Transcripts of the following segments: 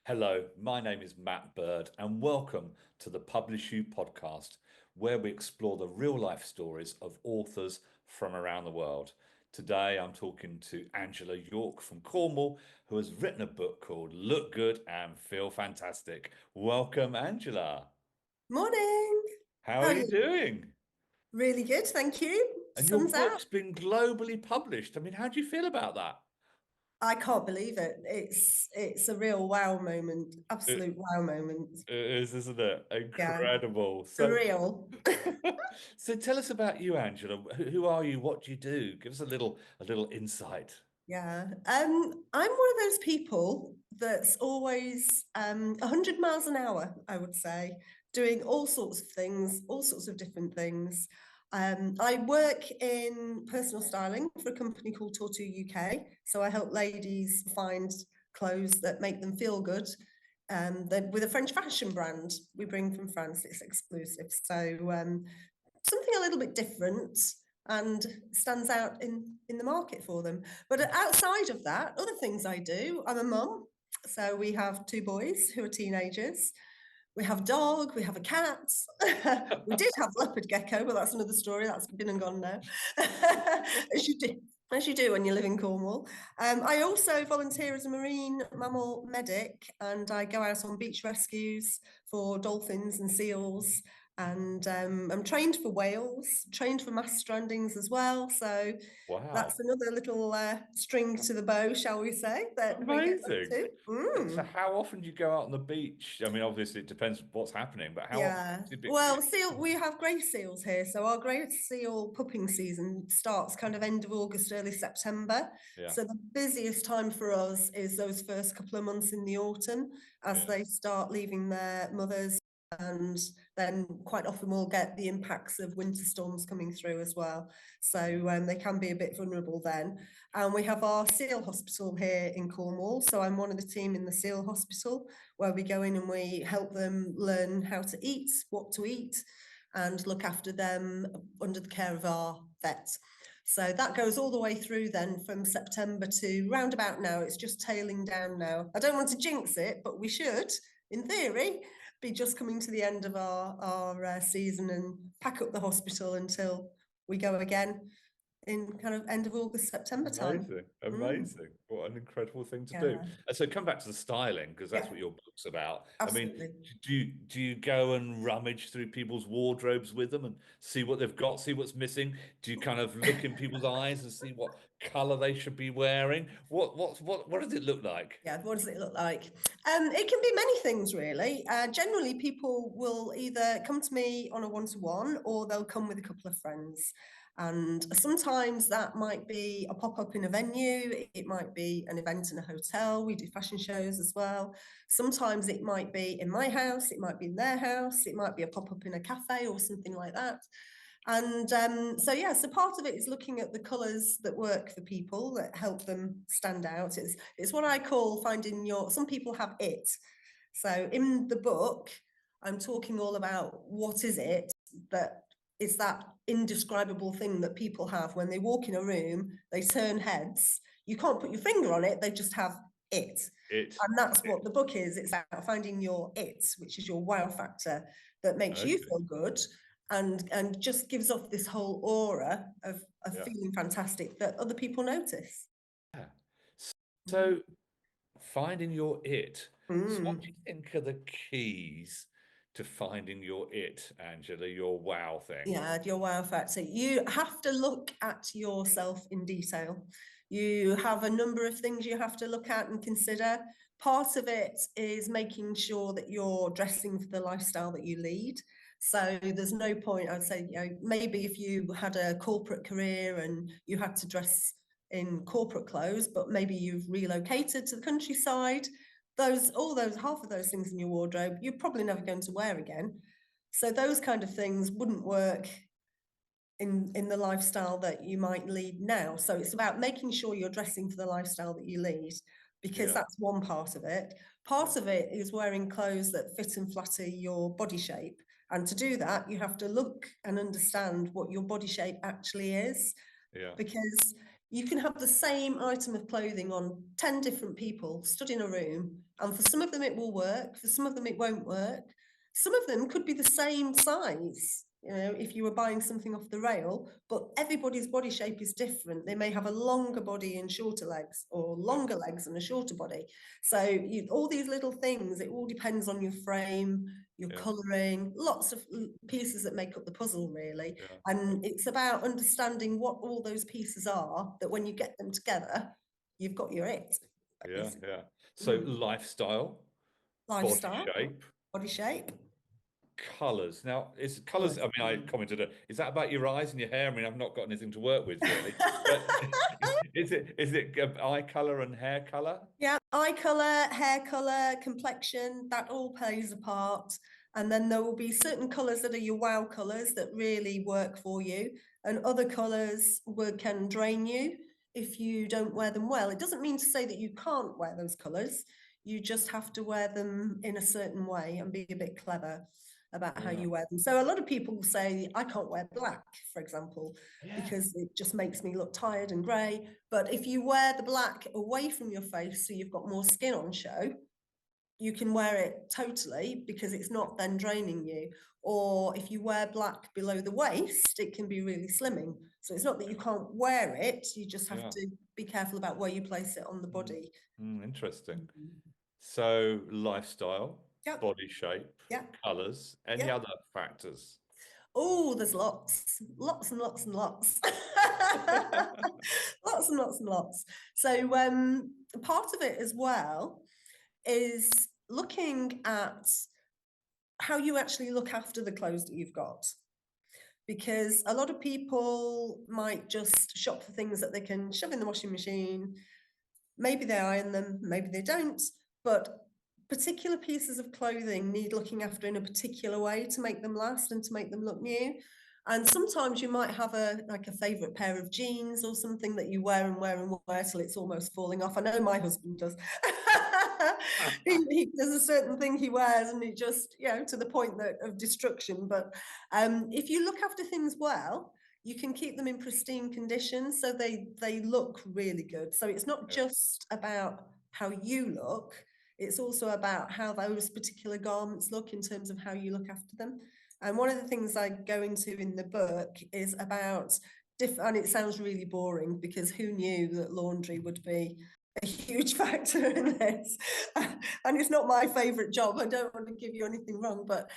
Hello, my name is Matt Bird, and welcome to the PublishU podcast, where we explore the real life stories of authors from around the world. Today, I'm talking to Angela Yorke from Cornwall, who has written a book called Look Good and Feel Fantastic. Welcome, Angela. Morning. How How are are you you? doing? Really good, thank you. And your Sun's out. book's been globally published. I mean, how do you feel about that? I can't believe it. It's a real wow moment, It, absolute wow moment. it is, isn't it? Yeah, Incredible. So, surreal. so tell us about you, Angela. Who are you? What do you do? Give us a little insight. Yeah. I'm one of those people that's always 100 miles an hour, I would say, doing all sorts of things, all sorts of different things. I work in personal styling for a company called Tortu UK. So I help ladies find clothes that make them feel good. With a French fashion brand we bring from France, it's exclusive. So something a little bit different and stands out in the market for them. But outside of that, other things I do, I'm a mum. So we have two boys who are teenagers. We have a dog, we have a cat. We did have leopard gecko, but that's another story. That's been and gone now. As you do when you live in Cornwall. I also volunteer as a marine mammal medic, and I go out on beach rescues for dolphins and seals. And I'm trained for whales, trained for mass strandings as well. So Wow. that's another little string to the bow, shall we say, that we get up Amazing. to. So how often do you go out on the beach? I mean, obviously it depends what's happening, but how often Yeah. typically? Well, we have grey seals here. So our grey seal pupping season starts kind of end of August, early September. Yeah, So the busiest time for us is those first couple of months in the autumn as yeah. they start leaving their mothers. And then quite often we'll get the impacts of winter storms coming through as well. So they can be a bit vulnerable then. And we have our seal hospital here in Cornwall. So I'm one of the team in the seal hospital where we go in and we help them learn how to eat, what to eat, and look after them under the care of our vets. So that goes all the way through then from September to round about now. It's just tailing down now. I don't want to jinx it, but we should, in theory, be just coming to the end of our season and pack up the hospital until we go again in kind of end of August, September time. Amazing, Mm, amazing. What an incredible thing to do. yeah, And so come back to the styling, because that's yeah, what your book's about. I mean, absolutely. do you go and rummage through people's wardrobes with them and see what they've got, see what's missing? Do you kind of look in people's eyes and see what color they should be wearing? What does it look like? Yeah, what does it look like? It can be many things, really. Generally, people will either come to me on a one-to-one or they'll come with a couple of friends. And sometimes that might be a pop-up in a venue. It might be an event in a hotel. We do fashion shows as well. Sometimes it might be in my house. It might be in their house. It might be a pop-up in a cafe or something like that. And so part of it is looking at the colours that work for people that help them stand out. It's what I call finding your. Some people have it. So in the book, I'm talking all about what is it that is that indescribable thing that people have when they walk in a room, they turn heads. You can't put your finger on it; they just have it. It, And that's it. what the book is. It's about finding your it, which is your wow factor that makes you Okay, feel good and just gives off this whole aura of yeah, feeling fantastic that other people notice. yeah. So finding your it. So what do Mm. you think are the keys to finding your it, Angela, your wow thing? Yeah, your wow factor. You have to look at yourself in detail. You have a number of things you have to look at and consider. Part of it is making sure that you're dressing for the lifestyle that you lead. So there's no point, I'd say, maybe if you had a corporate career and you had to dress in corporate clothes, but maybe you've relocated to the countryside, half of those things in your wardrobe, you're probably never going to wear again. So those kind of things wouldn't work in the lifestyle that you might lead now. So it's about making sure you're dressing for the lifestyle that you lead, because Yeah, that's one part of it. yeah, Part of it is wearing clothes that fit and flatter your body shape. And to do that, you have to look and understand what your body shape actually is, yeah, because you can have the same item of clothing on 10 different people stood in a room, and for some of them it will work, for some of them it won't work. Some of them could be the same size, you know, if you were buying something off the rail, but everybody's body shape is different. They may have a longer body and shorter legs, or longer legs and a shorter body. So all these little things, it all depends on your frame, your colouring, lots of pieces that make up the puzzle, really. And it's about understanding what all those pieces are, that when you get them together, you've got your it. Yeah, yeah. So lifestyle, Lifestyle, body body shape, colours. Now, is colours, colours. I mean, I commented, is that about your eyes and your hair? I mean, I've not got anything to work with really, but is it eye colour and hair colour? Yeah, eye colour, hair colour, complexion, that all plays a part. And then there will be certain colours that are your wow colours that really work for you, and other colours can drain you if you don't wear them well. It doesn't mean to say that you can't wear those colours. You just have to wear them in a certain way and be a bit clever about how you wear them. So a lot of people say, I can't wear black, for example, because it just makes me look tired and grey. But if you wear the black away from your face, so you've got more skin on show, you can wear it totally, because it's not then draining you. Or if you wear black below the waist, it can be really slimming. So it's not that you can't wear it, you just have to be careful about where you place it on the body. Interesting. So lifestyle, body shape, colours, any other factors? Oh, there's lots and lots and lots. Lots and lots and lots. So part of it as well is looking at how you actually look after the clothes that you've got. Because a lot of people might just shop for things that they can shove in the washing machine. Maybe they iron them, maybe they don't, but particular pieces of clothing need looking after in a particular way to make them last and to make them look new. And sometimes you might have a favorite pair of jeans or something that you wear and wear and wear till it's almost falling off. I know my husband does. There's a certain thing he wears and it just, you know, to the point of destruction. But if you look after things well, you can keep them in pristine condition, so they look really good. So it's not just about how you look, it's also about how those particular garments look in terms of how you look after them. And one of the things I go into in the book is about and it sounds really boring, because who knew that laundry would be a huge factor in this? And it's not my favorite job, I don't want to give you anything wrong, but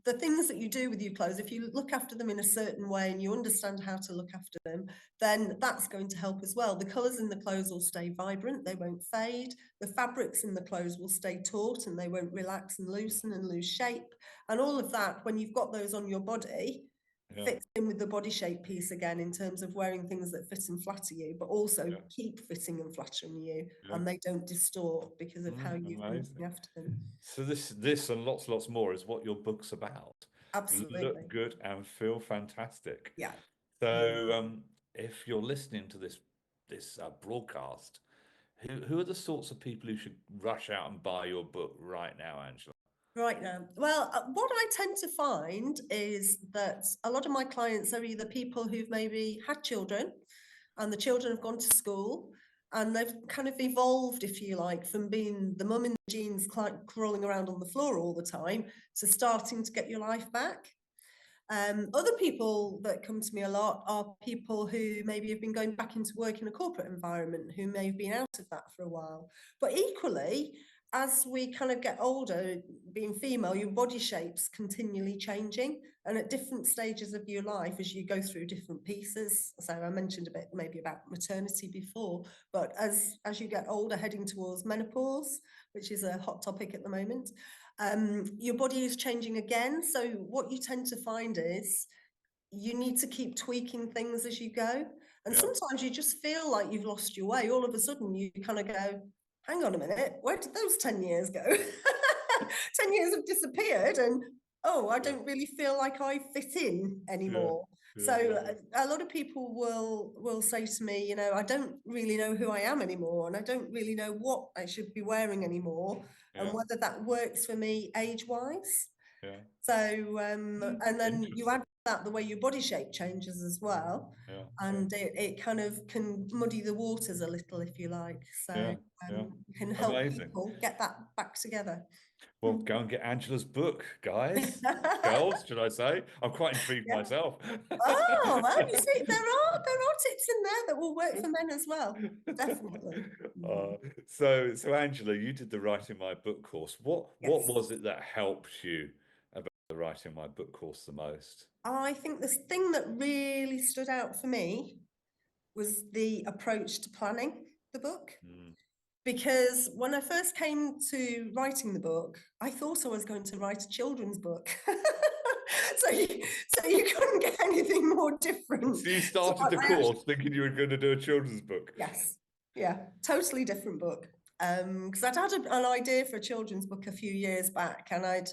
the things that you do with your clothes, if you look after them in a certain way and you understand how to look after them, then that's going to help as well. The colours in the clothes will stay vibrant, they won't fade. The fabrics in the clothes will stay taut and they won't relax and loosen and lose shape. And all of that, when you've got those on your body, fits in with the body shape piece again, in terms of wearing things that fit and flatter you, but also keep fitting and flattering you, and they don't distort because of how you've been looking after them. So this and lots more is what your book's about. Absolutely. Look good and feel fantastic. Yeah. So if you're listening to this broadcast, who are the sorts of people who should rush out and buy your book right now, Angela? Right now. Well, what I tend to find is that a lot of my clients are either people who've maybe had children and the children have gone to school and they've kind of evolved, if you like, from being the mum in the jeans crawling around on the floor all the time to starting to get your life back. Other people that come to me a lot are people who maybe have been going back into work in a corporate environment, who may have been out of that for a while. But equally, as we kind of get older, being female, your body shape's continually changing, and at different stages of your life, as you go through different pieces. So I mentioned a bit maybe about maternity before, but as you get older, heading towards menopause, which is a hot topic at the moment, your body is changing again. So what you tend to find is you need to keep tweaking things as you go. And sometimes you just feel like you've lost your way. All of a sudden you kind of go, hang on a minute, where did those 10 years go? 10 years have disappeared and I don't really feel like I fit in anymore. So a lot of people will say to me, you know, I don't really know who I am anymore, and I don't really know what I should be wearing anymore, and whether that works for me age-wise. So and then you add that, the way your body shape changes as well. Yeah. And it kind of can muddy the waters a little, if you like. Yeah. So Yeah. can help Amazing. people get that back together. Well, go and get Angela's book, guys. Girls, should I say? I'm quite intrigued Yeah. myself. Oh, well, you see, there are tips in there that will work for men as well. Definitely. Uh, so Angela, you did the Writing My Book course. What Yes. was it that helped you about the Writing My Book course the most? I think the thing that really stood out for me was the approach to planning the book. Mm. Because when I first came to writing the book, I thought I was going to write a children's book. so you couldn't get anything more different. So you So started the I actually, course thinking you were going to do a children's book. yes, yeah, totally different book. Because I'd had an idea for a children's book a few years back, and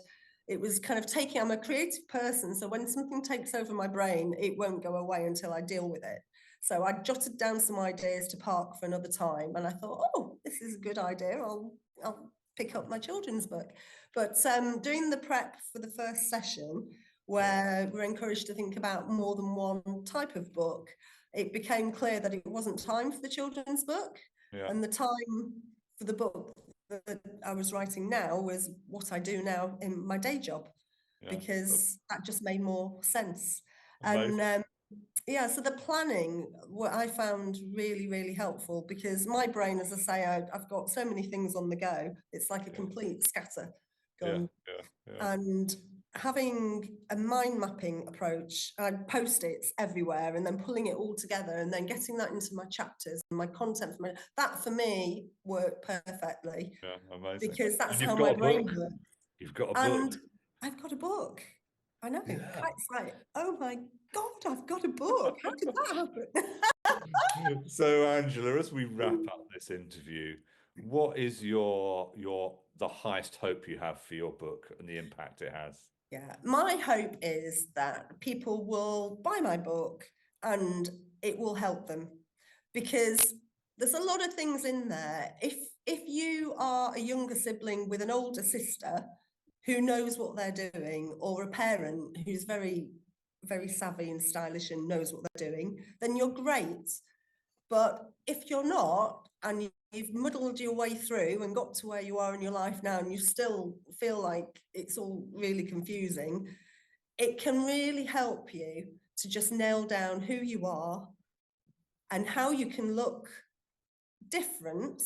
it was kind of taking, I'm a creative person, so when something takes over my brain, it won't go away until I deal with it. So I jotted down some ideas to park for another time, and I thought, oh, this is a good idea. I'll pick up my children's book. But doing the prep for the first session, where we're encouraged to think about more than one type of book, it became clear that it wasn't time for the children's book, Yeah. and the time for the book that I was writing now was what I do now in my day job, Yeah. because that just made more sense. Amazing. And yeah, so the planning, what I found really, really helpful, because my brain, as I say, I've got so many things on the go. It's like a complete scatter Yeah. gun. Yeah. Yeah. And having a mind mapping approach, I'd post-its everywhere and then pulling it all together and then getting that into my chapters and my content for that for me worked perfectly, Yeah. Amazing. because that's And you've how my got a brain book. works. You've got a book. And I've got a book. I know. Yeah. It's like, oh my God, I've got a book. How did that happen? So Angela, as we wrap up this interview, what is your the highest hope you have for your book and the impact it has? Yeah, my hope is that people will buy my book and it will help them, because there's a lot of things in there. If you are a younger sibling with an older sister who knows what they're doing, or a parent who's very, very savvy and stylish and knows what they're doing, then you're great. But if you're not, and you've muddled your way through and got to where you are in your life now, and you still feel like it's all really confusing, it can really help you to just nail down who you are and how you can look different,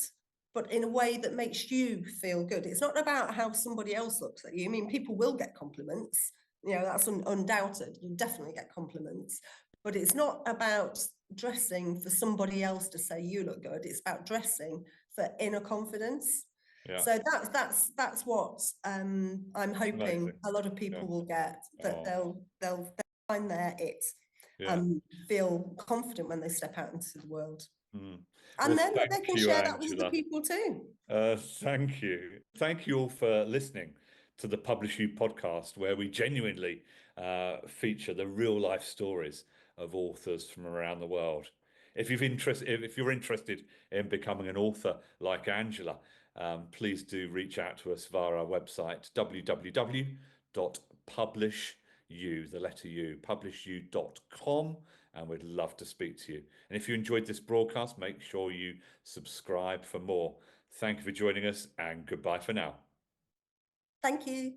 but in a way that makes you feel good. It's not about how somebody else looks at you. I mean, people will get compliments, that's undoubted. You definitely get compliments, but it's not about dressing for somebody else to say you look good. It's about dressing for inner confidence. Yeah. So that's what I'm hoping Amazing. a lot of people will get, that they'll find their it Yeah. and feel confident when they step out into the world. Mm. And Well, then they thank can you, share that with other Angela. people too. Thank you. Thank you all for listening to the PublishU podcast, where we genuinely feature the real life stories of authors from around the world. If you're interested in becoming an author like Angela, please do reach out to us via our website, www.publishu, the letter U, publishu.com, and we'd love to speak to you. And if you enjoyed this broadcast, make sure you subscribe for more. Thank you for joining us, and goodbye for now. Thank you.